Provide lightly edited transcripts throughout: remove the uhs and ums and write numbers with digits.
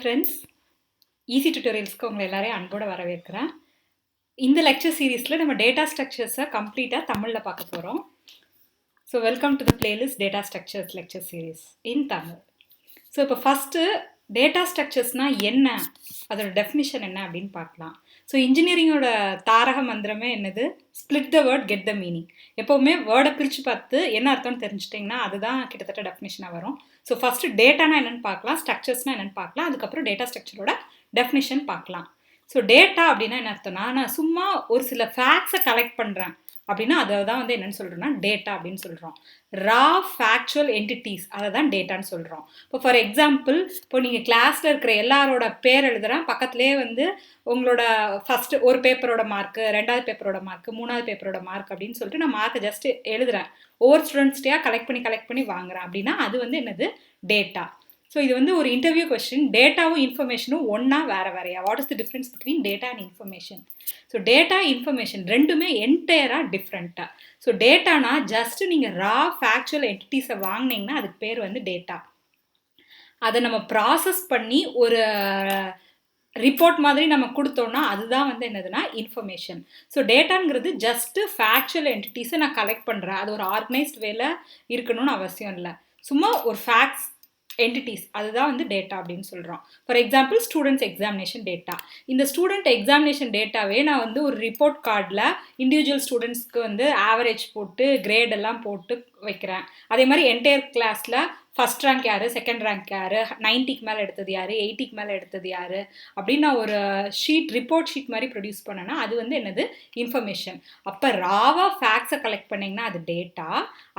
Friends, easy டியூட்டோரியல்ஸ்க்கு உங்களை எல்லாரையும் அன்போடு வரவேற்கிறேன். இந்த லெக்சர் சீரீஸில் நம்ம டேட்டா ஸ்ட்ரக்சர்ஸை கம்ப்ளீட்டாக தமிழில் பார்க்க போகிறோம். So welcome to the playlist data structures lecture series in Tamil. So இப்போ ஃபஸ்ட்டு டேட்டா ஸ்ட்ரக்சர்ஸ்னால் என்ன, அதோட டெஃபினிஷன் என்ன அப்படின்னு பார்க்கலாம். ஸோ இன்ஜினியரிங்கோட தாரக மந்திரமே என்னது? Split the word, get the meaning. எப்போவுமே வேர்டை பிரித்து பார்த்து என்ன அர்த்தம்னு தெரிஞ்சிட்டிங்கன்னா அதுதான் கிட்டத்தட்ட டெஃபினிஷனாக வரும். ஸோ ஃபஸ்ட்டு டேட்டானா என்னென்னு பார்க்கலாம், ஸ்ட்ரக்சர்ஸ்னால் என்னென்னு பார்க்கலாம், அதுக்கப்புறம் டேட்டா ஸ்ட்ரக்சரோட டெஃபினிஷன் பார்க்கலாம். ஸோ டேட்டா அப்படின்னா என்ன அர்த்தம்னா, நான் சும்மா ஒரு சில ஃபேக்ட்ஸை கலெக்ட் பண்ணுறேன் அப்படின்னா அதை தான் வந்து என்னென்னு சொல்கிறோன்னா டேட்டா அப்படின்னு சொல்கிறோம். ரா ஃபேக்சுவல் என்டிட்டிஸ் அதை தான் டேட்டான்னு சொல்கிறோம். இப்போ ஃபார் எக்ஸாம்பிள், இப்போ நீங்கள் கிளாஸில் இருக்கிற எல்லாரோட பேர் எழுதுகிறேன், பக்கத்துலேயே வந்து உங்களோட ஃபஸ்ட்டு ஒரு பேப்பரோட மார்க்கு, ரெண்டாவது பேப்பரோட மார்க்கு, மூணாவது பேப்பரோட மார்க் அப்படின்னு சொல்லிட்டு நான் மார்க்கை ஜஸ்ட்டு எழுதுகிறேன். ஒவ்வொரு ஸ்டூடெண்ட்ஸ்டையாக கலெக்ட் பண்ணி வாங்குறேன் அப்படின்னா அது வந்து என்னது? டேட்டா. ஸோ இது வந்து ஒரு இன்டர்வியூ கொஸ்டின். டேட்டாவும் இன்ஃபர்மேஷனும் ஒன்றா வேறையா? What is the difference between data and information? So data information ரெண்டுமே என்டையராக டிஃப்ரெண்ட்டாக. ஸோ டேட்டானா ஜஸ்ட் நீங்கள் ரா ஃபேக்சுவல் என்டிட்டிஸை வாங்கினீங்கன்னா அதுக்கு பேர் வந்து டேட்டா. அதை நம்ம ப்ராசஸ் பண்ணி ஒரு ரிப்போர்ட் மாதிரி நம்ம கொடுத்தோம்னா அதுதான் வந்து என்னதுன்னா இன்ஃபர்மேஷன். ஸோ டேட்டாங்கிறது ஜஸ்ட்டு ஃபேக்சுவல் என்டிட்டிஸை நான் கலெக்ட் பண்ணுறேன். அது ஒரு ஆர்கனைஸ்ட் வேல இருக்கணும்னு அவசியம் இல்லை. சும்மா ஒரு ஃபேக்ட்ஸ் என்டிட்டிஸ் அதுதான் வந்து டேட்டா அப்படின்னு சொல்கிறோம். For example, students examination data. இந்த ஸ்டூடெண்ட் எக்ஸாமினேஷன் டேட்டாவே நான் வந்து ஒரு ரிப்போர்ட் கார்டில் இண்டிவிஜுவல் ஸ்டூடெண்ட்ஸ்க்கு வந்து ஆவரேஜ் போட்டு கிரேட் எல்லாம் போட்டு வைக்கிறேன். அதே மாதிரி என்டையர் கிளாஸில் ஃபஸ்ட் ரேங்க் யார், செகண்ட் ரேங்க் யார், 90க்கு மேலே எடுத்தது யார், 80க்கு மேலே எடுத்தது யார் அப்படின்னு நான் ஒரு ரிப்போர்ட் ஷீட் மாதிரி ப்ரொடியூஸ் பண்ணேன்னா அது வந்து என்னது? இன்ஃபர்மேஷன். அப்போ ராவாக ஃபேக்ட்ஸை கலெக்ட் பண்ணிங்கன்னா அது டேட்டா.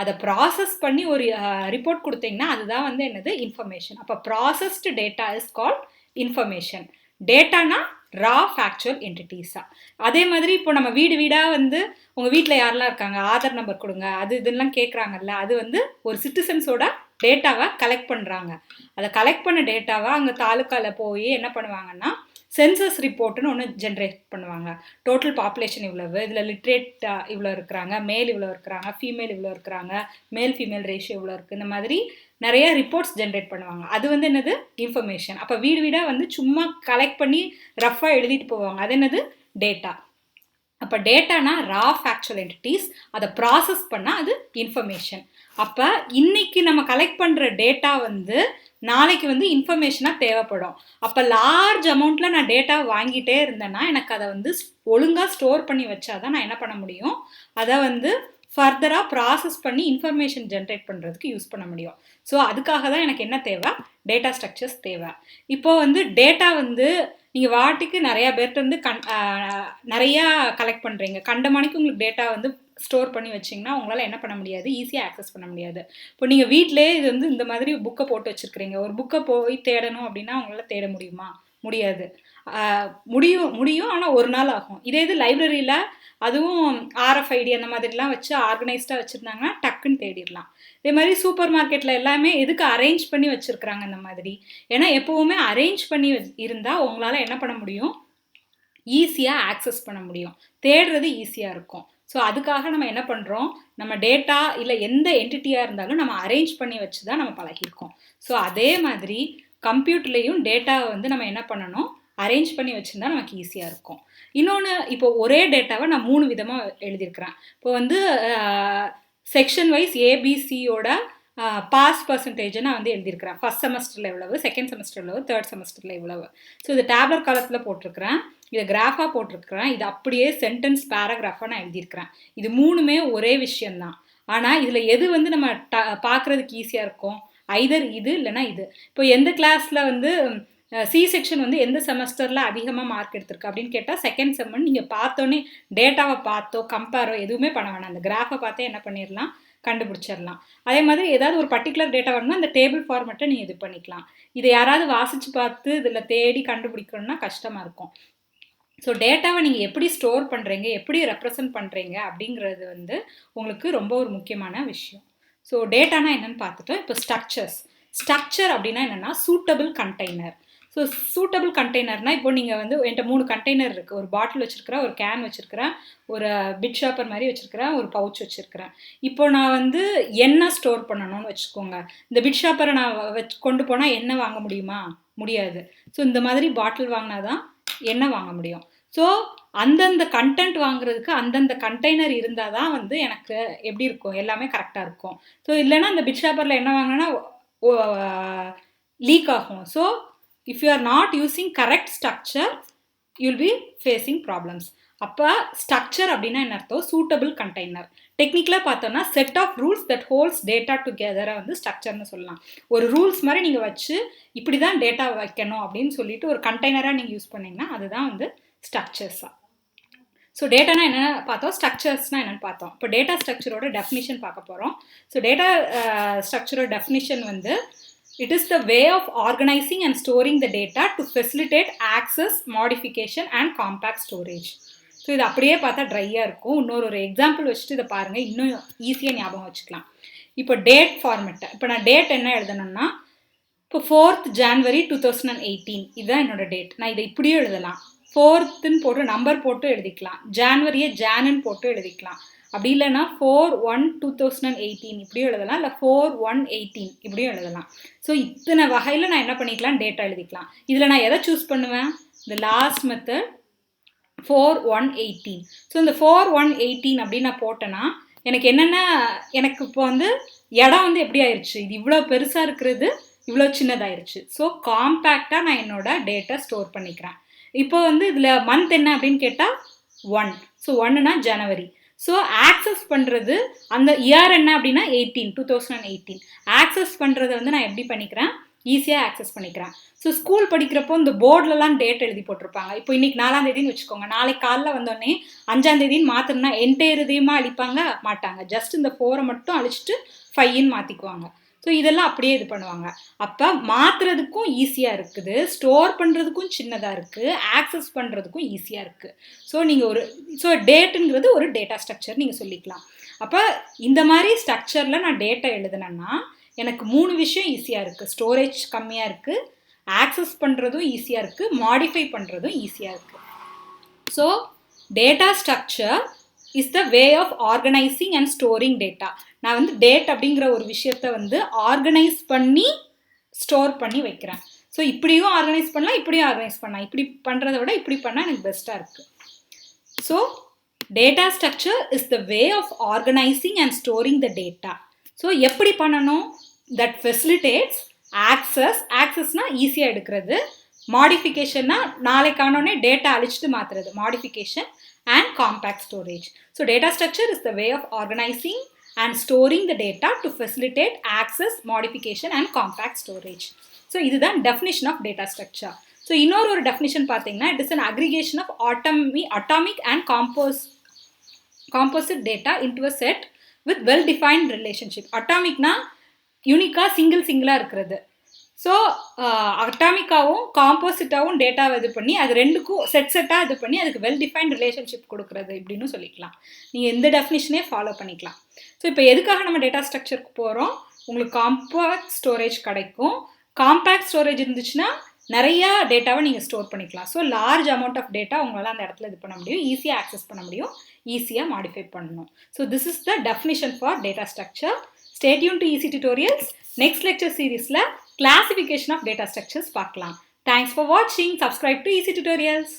அதை ப்ராசஸ் பண்ணி ஒரு ரிப்போர்ட் கொடுத்தீங்கன்னா அதுதான் வந்து என்னது? இன்ஃபர்மேஷன். அப்போ processed data is called information. டேட்டானா ரா ஃபேக்சுவல் என்டிட்டிஸா. அதே மாதிரி இப்போ நம்ம வீடாக வந்து உங்கள் வீட்டில் யாரெல்லாம் இருக்காங்க, ஆதார் நம்பர் கொடுங்க, அது இதெல்லாம் கேட்குறாங்கல்ல, அது வந்து ஒரு சிட்டிசன்ஸோட டேட்டாவை கலெக்ட் பண்ணுறாங்க. அதை கலெக்ட் பண்ண டேட்டாவை அங்கே தாலுக்காவில் போய் என்ன பண்ணுவாங்கன்னா சென்சஸ் ரிப்போர்ட்டுன்னு ஒன்று ஜென்ரேட் பண்ணுவாங்க. டோட்டல் பாப்புலேஷன் இவ்வளவு, இதில் லிட்ரேட் இவ்வளோ இருக்கிறாங்க, மேல் இவ்வளோ இருக்கிறாங்க, ஃபீமேல் இவ்வளோ இருக்கிறாங்க, மேல் ஃபீமேல் ரேஷியோ இவ்வளோ இருக்குது, இந்த மாதிரி நிறைய ரிப்போர்ட்ஸ் ஜென்ரேட் பண்ணுவாங்க. அது வந்து என்னது? இன்ஃபர்மேஷன். அப்போ வீடாக வந்து சும்மா கலெக்ட் பண்ணி ரஃபாக எழுதிட்டு போவாங்க. அது என்னது? டேட்டா. அப்போ டேட்டானா ரா ஃபேக்சுவல் என்டிட்டிஸ், அதை ப்ராசஸ் பண்ணால் அது இன்ஃபர்மேஷன். அப்போ இன்னைக்கு நம்ம கலெக்ட் பண்ணுற டேட்டா வந்து நாளைக்கு வந்து இன்ஃபர்மேஷனாக தேவைப்படும். அப்போ லார்ஜ் அமௌண்ட்டில் நான் டேட்டா வாங்கிட்டே இருந்தேன்னா எனக்கு அதை வந்து ஒழுங்காக ஸ்டோர் பண்ணி வச்சாதான் நான் என்ன பண்ண முடியும்? அதை வந்து ஃபர்தராக ப்ராசஸ் பண்ணி இன்ஃபர்மேஷன் ஜென்ரேட் பண்ணுறதுக்கு யூஸ் பண்ண முடியும். ஸோ அதுக்காக தான் எனக்கு என்ன தேவை? டேட்டா ஸ்ட்ரக்சர்ஸ் தேவை. இப்போ வந்து டேட்டா வந்து நீங்கள் வாட்டிக்கு நிறையா பேர்கிட்ட வந்து நிறையா கலெக்ட் பண்ணுறீங்க. கண்டமானிக்கு உங்களுக்கு டேட்டா வந்து ஸ்டோர் பண்ணி வச்சிங்கன்னா உங்களால் என்ன பண்ண முடியாது? ஈஸியாக ஆக்சஸ் பண்ண முடியாது. இப்போ நீங்கள் வீட்டிலே இது வந்து இந்த மாதிரி புக்கை போட்டு வச்சுருக்கிறீங்க. ஒரு புக்கை போய் தேடணும் அப்படின்னா உங்களால் தேட முடியுமா? முடியாது. முடியும் ஆனால் ஒரு நாள் ஆகும். இது லைப்ரரியில் அதுவும் RFID அந்த மாதிரிலாம் வச்சு ஆர்கனைஸ்டாக வச்சுருந்தாங்கன்னா டக்குன்னு தேடிடலாம். இதே மாதிரி சூப்பர் மார்க்கெட்டில் எல்லாமே எதுக்கு அரேஞ்ச் பண்ணி வச்சுருக்குறாங்க இந்த மாதிரி? ஏன்னா எப்போவுமே அரேஞ்ச் பண்ணி இருந்தால் உங்களால் என்ன பண்ண முடியும்? ஈஸியாக ஆக்சஸ் பண்ண முடியும், தேடுறது ஈஸியாக இருக்கும். ஸோ அதுக்காக நம்ம என்ன பண்ணுறோம்? நம்ம டேட்டா இல்லை எந்த என்டிட்டியாக இருந்தாலும் நம்ம அரேஞ்ச் பண்ணி வச்சு தான் நம்ம பழகியிருக்கோம். ஸோ அதே மாதிரி கம்ப்யூட்டர்லேயும் டேட்டாவை வந்து நம்ம என்ன பண்ணணும்? அரேஞ்ச் பண்ணி வச்சுருந்தா நமக்கு ஈஸியாக இருக்கும். இன்னொன்று, இப்போ ஒரே டேட்டாவை நான் 3 விதமாக எழுதியிருக்கிறேன். இப்போ வந்து செக்ஷன் வைஸ் ABCயோட பாஸ் பர்சன்டேஜை நான் வந்து எழுதியிருக்கிறேன். ஃபஸ்ட் செமஸ்டரில் எவ்வளவு, செகண்ட் செமஸ்டர் எவ்வளவு, தேர்ட் செமஸ்டரில் எவ்வளவு. ஸோ இது டேப்லர் காலத்தில் போட்டிருக்கிறேன், இதை கிராஃபாக போட்டிருக்கிறேன், இது அப்படியே சென்டென்ஸ் பேராகிராஃபாக நான் எழுதியிருக்கிறேன். இது 3மே ஒரே விஷயந்தான். ஆனால் இதில் எது வந்து நம்ம பார்க்குறதுக்கு ஈஸியாக இருக்கும்? ஐதர் இது இல்லைனா இது. இப்போ எந்த கிளாஸில் வந்து C செக்ஷன் வந்து எந்த செமஸ்டரில் அதிகமாக மார்க் எடுத்திருக்கு அப்படின்னு கேட்டால் செகண்ட் செம்மன் நீங்கள் பார்த்தோன்னே டேட்டாவை பார்த்தோ கம்பேரோ எதுவுமே பண்ண வேணாம். அந்த கிராஃபை பார்த்தே என்ன பண்ணிடலாம்? கண்டுபிடிச்சிடலாம். அதே மாதிரி ஏதாவது ஒரு பர்டிகுலர் டேட்டா வரணும்னா அந்த டேபிள் ஃபார்மெட்டை நீங்கள் இது பண்ணிக்கலாம். இதை யாராவது வாசித்து பார்த்து இதில் தேடி கண்டுபிடிக்கணும்னா கஷ்டமாக இருக்கும். ஸோ டேட்டாவை நீங்கள் எப்படி ஸ்டோர் பண்ணுறீங்க, எப்படி ரெப்ரசன்ட் பண்ணுறீங்க அப்படிங்கிறது வந்து உங்களுக்கு ரொம்ப ஒரு முக்கியமான விஷயம். ஸோ டேட்டானா என்னென்னு பார்த்துட்டோம். இப்போ ஸ்ட்ரக்சர் அப்படின்னா என்னென்னா சூட்டபிள் கண்டெய்னர். ஸோ சூட்டபிள் கண்டெய்னர்னால் இப்போ நீங்கள் வந்து என்கிட்ட 3 கண்டெய்னர் இருக்குது. ஒரு பாட்டில் வச்சுருக்கிறேன், ஒரு கேன் வச்சுருக்கிறேன், ஒரு பிட் ஷாப்பர் மாதிரி வச்சுருக்கிறேன், ஒரு பவுச் வச்சுருக்கிறேன். இப்போ நான் வந்து எண்ணெய் ஸ்டோர் பண்ணணும்னு வச்சுக்கோங்க. இந்த பிட் ஷாப்பரை நான் கொண்டு போனால் எண்ணெய் வாங்க முடியுமா? முடியாது. ஸோ இந்த மாதிரி பாட்டில் வாங்கினா தான் எண்ணெய் வாங்க முடியும். ஸோ அந்தந்த கண்டென்ட் வாங்குறதுக்கு அந்தந்த கண்டெய்னர் இருந்தால் தான் வந்து எனக்கு எப்படி இருக்கும், எல்லாமே கரெக்டாக இருக்கும். ஸோ இல்லைன்னா இந்த பிட் ஷாப்பரில் என்ன வாங்கினா லீக் ஆகும். So if you are not using correct structure you'll be facing problems. அப்போ ஸ்ட்ரக்சர் அப்படின்னா என்ன அர்த்தம்? Suitable container. டெக்னிக்கலாக பார்த்தோம்னா set of rules that holds data டுகெதரை வந்து ஸ்ட்ரக்சர்னு சொல்லலாம். ஒரு ரூல்ஸ் மாதிரி நீங்கள் வச்சு இப்படி தான் டேட்டா வைக்கணும் அப்படின்னு சொல்லிட்டு ஒரு கண்டெய்னராக நீங்கள் யூஸ் பண்ணிங்கன்னா அதுதான் வந்து ஸ்ட்ரக்சர்ஸாக. ஸோ டேட்டானா என்ன பார்த்தோம், ஸ்ட்ரக்சர்ஸ்னால் என்னென்னு பார்த்தோம். இப்போ டேட்டா ஸ்ட்ரக்சரோட டெஃபினிஷன் பார்க்க போகிறோம். ஸோ டேட்டா ஸ்ட்ரக்சரோட டெஃபினிஷன் வந்து it is the way of organizing and storing the data to facilitate access, modification and compact storage. So இது அப்படியே பார்த்தா ட்ரையாக இருக்கும். இன்னொரு எக்ஸாம்பிள் வச்சுட்டு இதை பாருங்கள், இன்னும் ஈஸியாக ஞாபகம் வச்சுக்கலாம். இப்போ டேட் ஃபார்மெட்டை இப்போ நான் டேட் என்ன எழுதணும்னா இப்போ 4th January 2018 இதுதான் என்னோட டேட். நான் இதை இப்படியே எழுதலாம். 4th போட்டு நம்பர் போட்டு எழுதிக்கலாம், ஜான்வரியை ஜானுன்னு போட்டு எழுதிக்கலாம். அப்படி இல்லைன்னா 4/1/2018 இப்படியும் எழுதலாம், இல்லை 4/1/18 இப்படியும் எழுதலாம். ஸோ இத்தனை வகையில் நான் என்ன பண்ணிக்கலாம், டேட்டா எழுதிக்கலாம். இதில் நான் எதை சூஸ் பண்ணுவேன், இந்த லாஸ்ட் மெத்தட் 4/1/18. ஸோ இந்த 4/1/18 அப்படின்னு நான் போட்டேன்னா எனக்கு என்னென்ன, எனக்கு இப்போ வந்து இடம் வந்து எப்படி ஆயிடுச்சு, இது இவ்வளோ பெருசாக இருக்கிறது இவ்வளோ சின்னதாயிருச்சு. ஸோ காம்பேக்டாக நான் என்னோட டேட்டா ஸ்டோர் பண்ணிக்கிறேன். இப்போ வந்து இதில் மந்த் என்ன அப்படின்னு கேட்டால் 1. ஸோ 1னா ஜனவரி. ஸோ ஆக்சஸ் பண்ணுறது அந்த இயர் என்ன அப்படின்னா 2018. ஆக்சஸ் பண்ணுறதை வந்து நான் எப்படி பண்ணிக்கிறேன், ஈஸியாக ஆக்சஸ் பண்ணிக்கிறேன். ஸோ ஸ்கூல் படிக்கிறப்போ இந்த போர்டிலலாம் டேட் எழுதி போட்டிருப்பாங்க. இப்போ இன்றைக்கி 4ஆம் தேதின்னு வச்சுக்கோங்க, நாளைக்கு காலைல வந்தோடனே 5ஆம் தேதின்னு மாற்றணும்னா என்டையர் இதையுமா அழிப்பாங்க மாட்டாங்க, ஜஸ்ட் இந்த 4 மட்டும் அழிச்சிட்டு 5ன்னு மாற்றிக்குவாங்க. ஸோ இதெல்லாம் அப்படியே இது பண்ணுவாங்க. அப்போ மாற்றுறதுக்கும் ஈஸியாக இருக்குது, ஸ்டோர் பண்ணுறதுக்கும் சின்னதாக இருக்குது, ஆக்சஸ் பண்ணுறதுக்கும் ஈஸியாக இருக்குது. ஸோ நீங்கள் டேட்டுங்கிறது ஒரு டேட்டா ஸ்ட்ரக்சர் நீங்கள் சொல்லிக்கலாம். அப்போ இந்த மாதிரி ஸ்ட்ரக்சரில் நான் டேட்டா எழுதுனேன்னா எனக்கு 3 விஷயம் ஈஸியாக இருக்குது. ஸ்டோரேஜ் கம்மியாக இருக்குது, ஆக்சஸ் பண்ணுறதும் ஈஸியாக இருக்குது, மாடிஃபை பண்ணுறதும் ஈஸியாக இருக்குது. So data structure is the way of organising and storing data. நான் வந்து டேட் அப்படிங்கிற ஒரு விஷயத்த வந்து ஆர்கனைஸ் பண்ணி ஸ்டோர் பண்ணி வைக்கிறேன். ஸோ இப்படியும் ஆர்கனைஸ் பண்ணலாம், இப்படியும் ஆர்கனைஸ் பண்ணலாம். இப்படி பண்ணுறத விட இப்படி பண்ணால் எனக்கு பெஸ்ட்டாக இருக்குது. So data structure is the way of organising and storing the data. So எப்படி பண்ணணும், தட் ஃபெசிலிட்டேட்ஸ் ஆக்சஸ்னால் ஈஸியாக எடுக்கிறது, மாடிஃபிகேஷன்னா நாளைக்கானோடனே டேட்டா அழிச்சிட்டு மாற்றுறது, modification, and compact storage. So data structure is the way of organizing and storing the data to facilitate access, modification and compact storage. So இதுதான் definition of data structure. So இன்னொரு definition பார்த்தீங்கன்னா it is an aggregation of atomic and composite data into a set with well defined relationship. அட்டாமிக்னா யூனிக்காக சிங்கிளாக இருக்கிறது. So அட்டாமிக்காகவும் காம்போசிட்டாகவும் டேட்டாவை இது பண்ணி அது ரெண்டுக்கும் செட்டாக இது பண்ணி அதுக்கு வெல் டிஃபைன்ட் ரிலேஷன்ஷிப் கொடுக்குறது இப்படின்னு சொல்லிக்கலாம். நீங்கள் எந்த டெஃபினிஷனே ஃபாலோ பண்ணிக்கலாம். ஸோ இப்போ எதுக்காக நம்ம டேட்டா ஸ்ட்ரக்சருக்கு போகிறோம், உங்களுக்கு காம்பேக்ட் ஸ்டோரேஜ் கிடைக்கும். காம்பேக்ட் ஸ்டோரேஜ் இருந்துச்சுன்னா நிறையா டேட்டாவை நீங்கள் ஸ்டோர் பண்ணிக்கலாம். So large amount of data உங்களால் அந்த இடத்துல இது பண்ண முடியும், ஈஸியாக ஆக்சஸ் பண்ண முடியும், ஈஸியாக மாடிஃபை பண்ணணும். So this is the definition for data structure. Stay tuned to Easy Tutorials. Next lecture seriesல classification of data structures பார்க்கலாம். Thanks for watching. Subscribe to Easy Tutorials.